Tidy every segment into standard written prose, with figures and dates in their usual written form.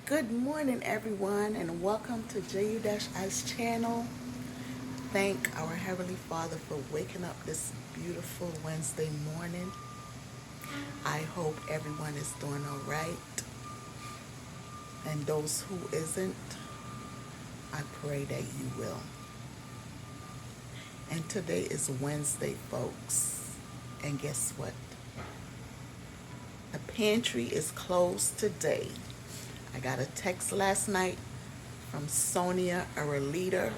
Good morning, everyone, and welcome to JU-Ice channel. Thank our Heavenly Father for waking up this beautiful Wednesday morning. I hope everyone is doing all right. And those who isn't, I pray that you will. And today is Wednesday, folks. And guess what? The pantry is closed today. I got a text last night from Sonia, our leader,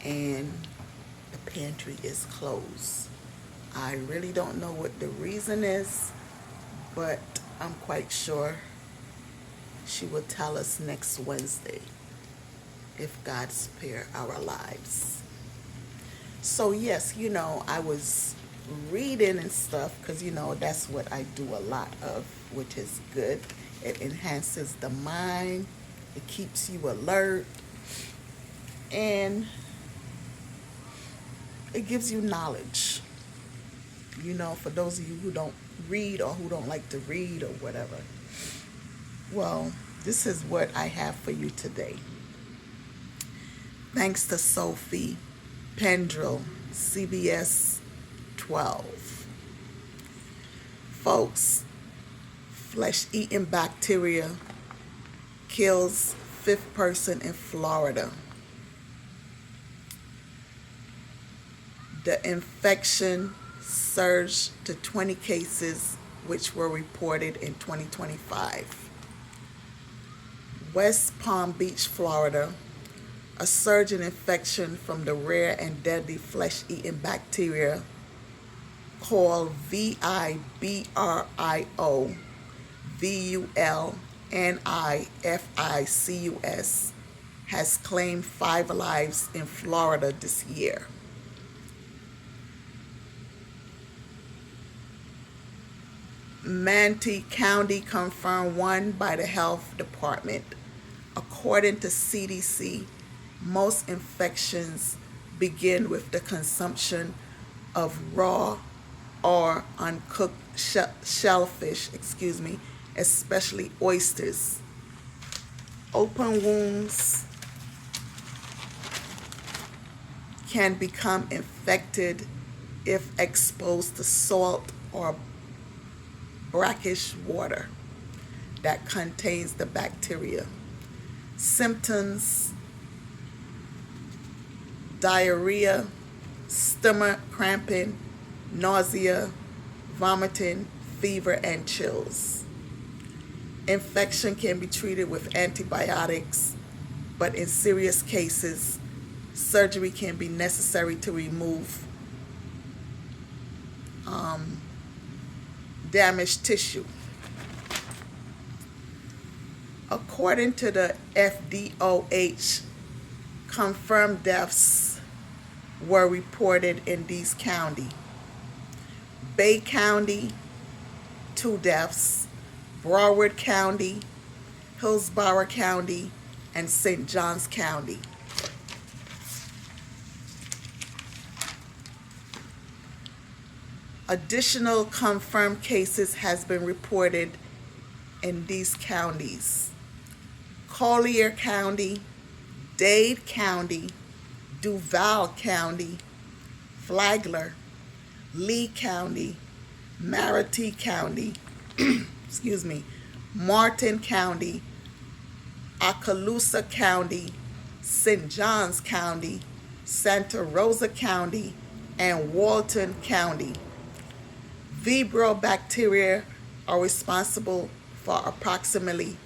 and the pantry is closed. I really don't know what the reason is, but I'm quite sure she will tell us next Wednesday if God spare our lives. So yes, I was reading and stuff because, that's what I do a lot of, which is good. It enhances the mind. It keeps you alert. And it gives you knowledge. For those of you who don't read or who don't like to read or whatever. Well, this is what I have for you today. Thanks to Sophie Pendrell, CBS 12. Folks, flesh-eating bacteria kills fifth person in Florida. The infection surged to 20 cases, which were reported in 2025. West Palm Beach, Florida, a surge in infection from the rare and deadly flesh-eating bacteria called VIBRIO VULNIFICUS has claimed 5 lives in Florida this year. Manatee County confirmed 1 by the health department. According to CDC, most infections begin with the consumption of raw or uncooked shellfish, especially oysters. Open wounds can become infected if exposed to salt or brackish water that contains the bacteria. Symptoms: diarrhea, stomach cramping, nausea, vomiting, fever, and chills. Infection can be treated with antibiotics, but in serious cases, surgery can be necessary to remove damaged tissue. According to the FDOH, confirmed deaths were reported in these counties: Bay County, 2 deaths, Broward County, Hillsborough County, and St. Johns County. Additional confirmed cases has been reported in these counties: Collier County, Dade County, Duval County, Flagler, Lee County, Manatee County, Martin County, Okaloosa County, St. Johns County, Santa Rosa County, and Walton County. Vibrio bacteria are responsible for approximately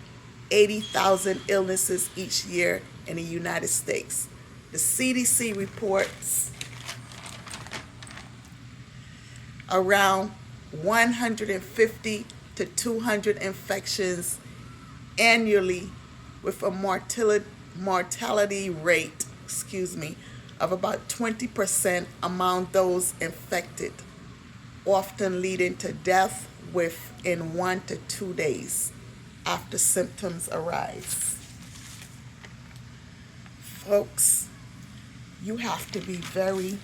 80,000 illnesses each year in the United States. The CDC reports around 150 to 200 infections annually, with a mortality rate of about 20% among those infected, often leading to death within 1 to 2 days after symptoms arise. Folks, you have to be very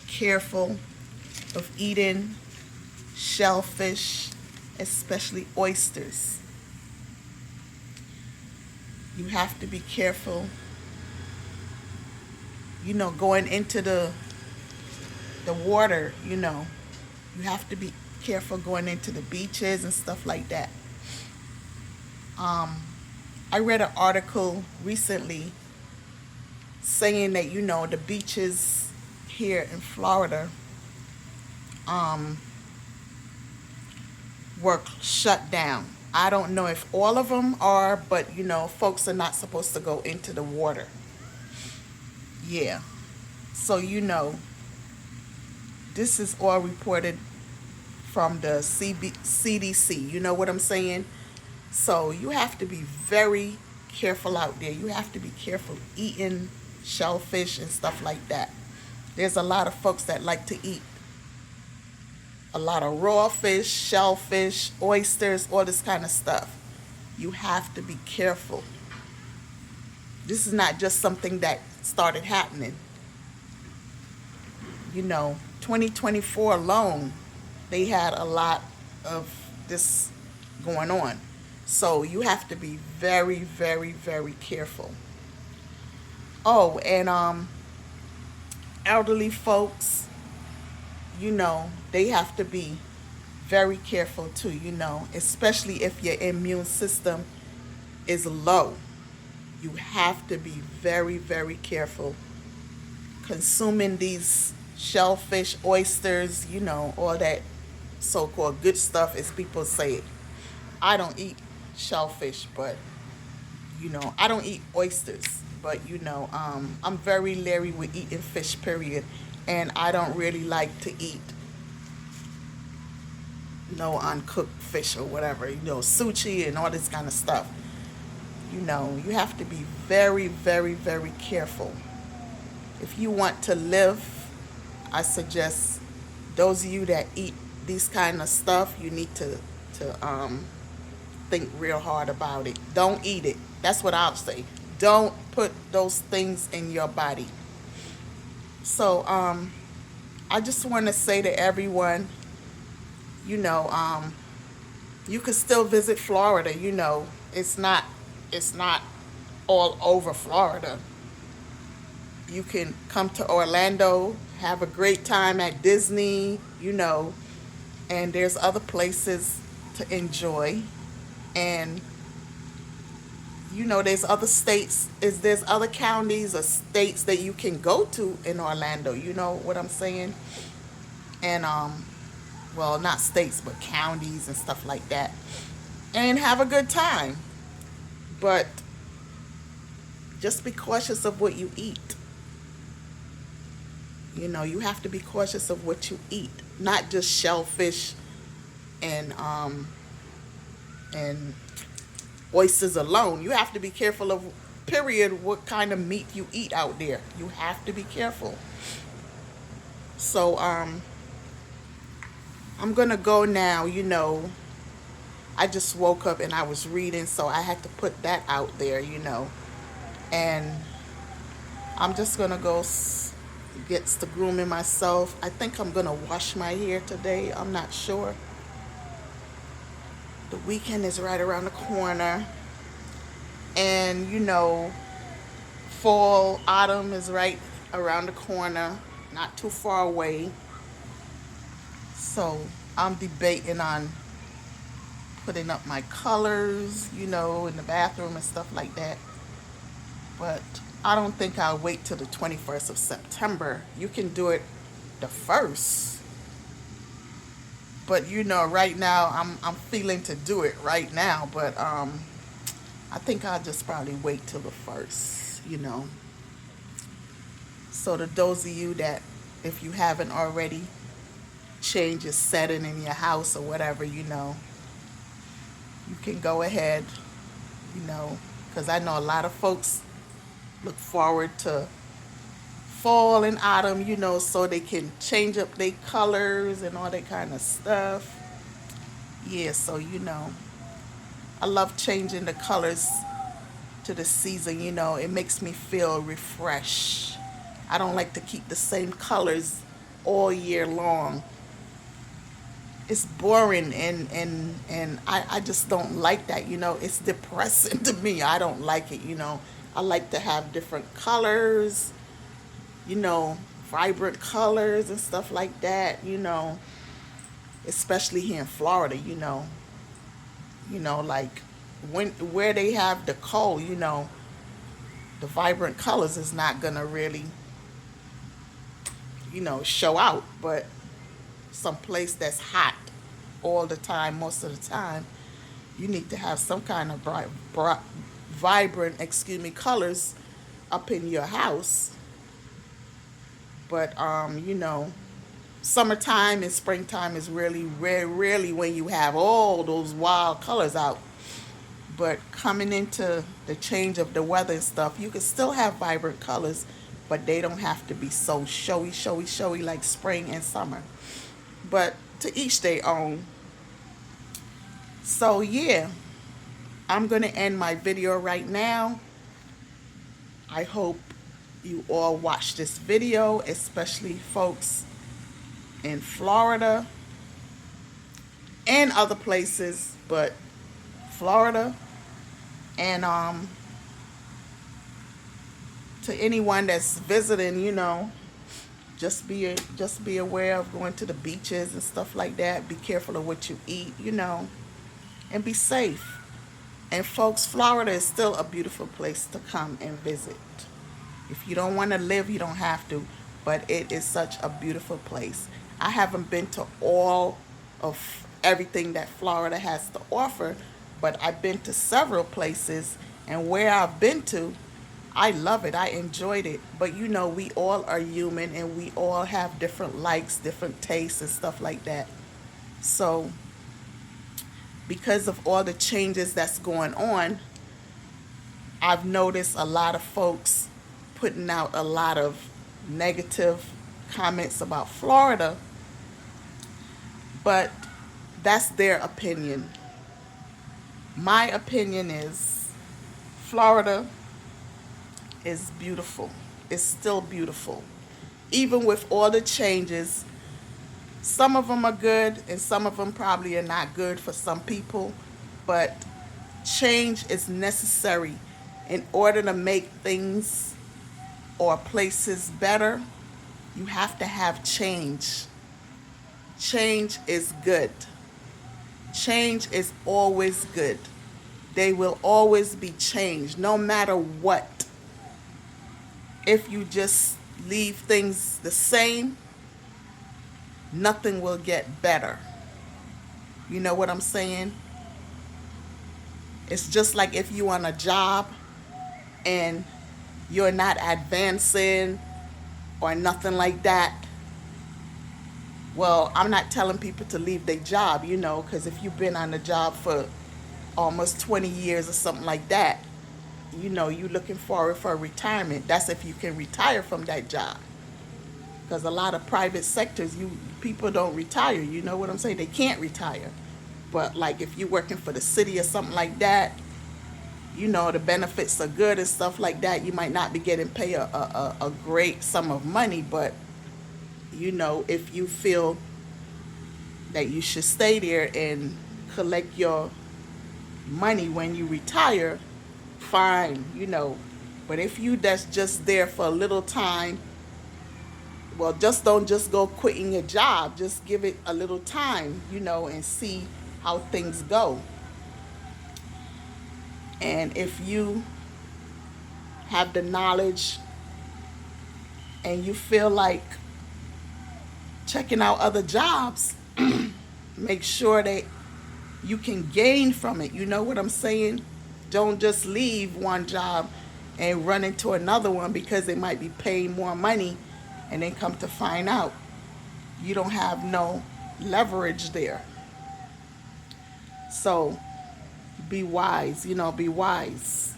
careful of eating shellfish, especially oysters. You have to be careful, going into the water, You have to be careful going into the beaches and stuff like that. Um, I read an article recently saying that, the beaches here in Florida um, were shut down. I don't know if all of them are, but, folks are not supposed to go into the water. Yeah. So, this is all reported from the CDC. You know what I'm saying? So you have to be very careful out there. You have to be careful eating shellfish and stuff like that. There's a lot of folks that like to eat a lot of raw fish, shellfish, oysters, all this kind of stuff. You have to be careful. This is not just something that started happening. 2024 alone, they had a lot of this going on. So you have to be very, very, very careful. Oh, and elderly folks, they have to be very careful too, especially if your immune system is low. You have to be very, very careful consuming these shellfish, oysters, all that so called good stuff, as people say it. I don't eat shellfish, but, I don't eat oysters, but, I'm very leery with eating fish, period. And I don't really like to eat no uncooked fish or whatever, sushi and all this kind of stuff. You have to be very, very, very careful. If you want to live, I suggest those of you that eat these kind of stuff, you need to think real hard about it. Don't eat it. That's what I'll say. Don't put those things in your body. So I just want to say to everyone, you know, um, you can still visit Florida. It's not all over Florida. You can come to Orlando, have a great time at Disney, and there's other places to enjoy. And there's other states, there's other counties or states that you can go to in Orlando. You know what I'm saying? And well, not states, but counties and stuff like that, and have a good time. But just be cautious of what you eat. You have to be cautious of what you eat, not just shellfish and and oysters alone. You have to be careful of, period, what kind of meat you eat out there. You have to be careful. So I'm gonna go now. I just woke up and I was reading, so I had to put that out there. And I'm just gonna go get to grooming myself. I think I'm gonna wash my hair today. I'm not sure. The weekend is right around the corner, and fall, autumn is right around the corner, not too far away. So I'm debating on putting up my colors, in the bathroom and stuff like that. But I don't think I'll wait till the 21st of September. You can do it the 1st. But right now I'm feeling to do it right now, but I think I'll just probably wait till the 1st. So to those of you that, if you haven't already, change your setting in your house or whatever, you can go ahead, because I know a lot of folks look forward to fall and autumn, so they can change up their colors and all that kind of stuff. Yeah, so I love changing the colors to the season, it makes me feel refreshed. I don't like to keep the same colors all year long. it's boring, and I just don't like that, it's depressing to me. I don't like it, I like to have different colors, you know vibrant colors and stuff like that, especially here in Florida, like where they have the cold, the vibrant colors is not gonna really, show out. But some place that's hot all the time, most of the time, you need to have some kind of vibrant, colors up in your house. But summertime and springtime is really really when you have all those wild colors out. But coming into the change of the weather and stuff, you can still have vibrant colors, but they don't have to be so showy like spring and summer. But to each their own. So yeah, I'm gonna end my video right now. I hope you all watch this video, especially folks in Florida and other places, but Florida. And to anyone that's visiting, just be aware of going to the beaches and stuff like that. Be careful of what you eat, and be safe. And folks, Florida is still a beautiful place to come and visit. If you don't want to live, you don't have to, but it is such a beautiful place. I haven't been to all of everything that Florida has to offer, but I've been to several places, and where I've been to, I love it. I enjoyed it. But we all are human, and we all have different likes, different tastes, and stuff like that. So, because of all the changes that's going on, I've noticed a lot of folks putting out a lot of negative comments about Florida, but that's their opinion. My opinion is Florida is beautiful. It's still beautiful. Even with all the changes, some of them are good and some of them probably are not good for some people, but change is necessary in order to make things or places better. You have to have change. Change is good. Change is always good. They will always be changed, no matter what. If you just leave things the same, nothing will get better. You know what I'm saying? It's just like if you're on a job and you're not advancing or nothing like that. Well, I'm not telling people to leave their job, because if you've been on the job for almost 20 years or something like that, you're looking forward for retirement. That's if you can retire from that job. Because a lot of private sectors, people don't retire. You know what I'm saying? They can't retire. But like if you're working for the city or something like that, the benefits are good and stuff like that. You might not be getting paid a great sum of money, but if you feel that you should stay there and collect your money when you retire, fine, But if you that's just there for a little time, well, don't just go quitting your job. Just give it a little time, and see how things go. And if you have the knowledge and you feel like checking out other jobs, make sure that you can gain from it. You know what I'm saying? Don't just leave one job and run into another one because they might be paying more money, and then come to find out you don't have no leverage there. So be wise, be wise.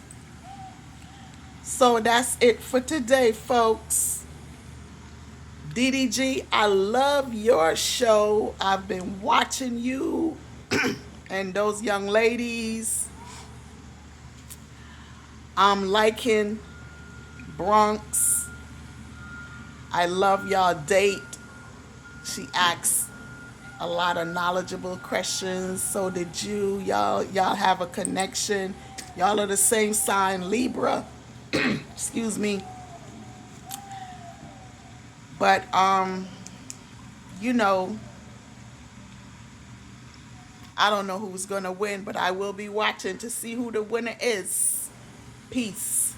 So that's it for today, folks. DDG, I love your show. I've been watching you and those young ladies. I'm liking Bronx. I love y'all date. She asks a lot of knowledgeable questions. So did you. Y'all have a connection. Y'all are the same sign, Libra. Excuse me. But you know, I don't know who's gonna win, but I will be watching to see who the winner is. Peace.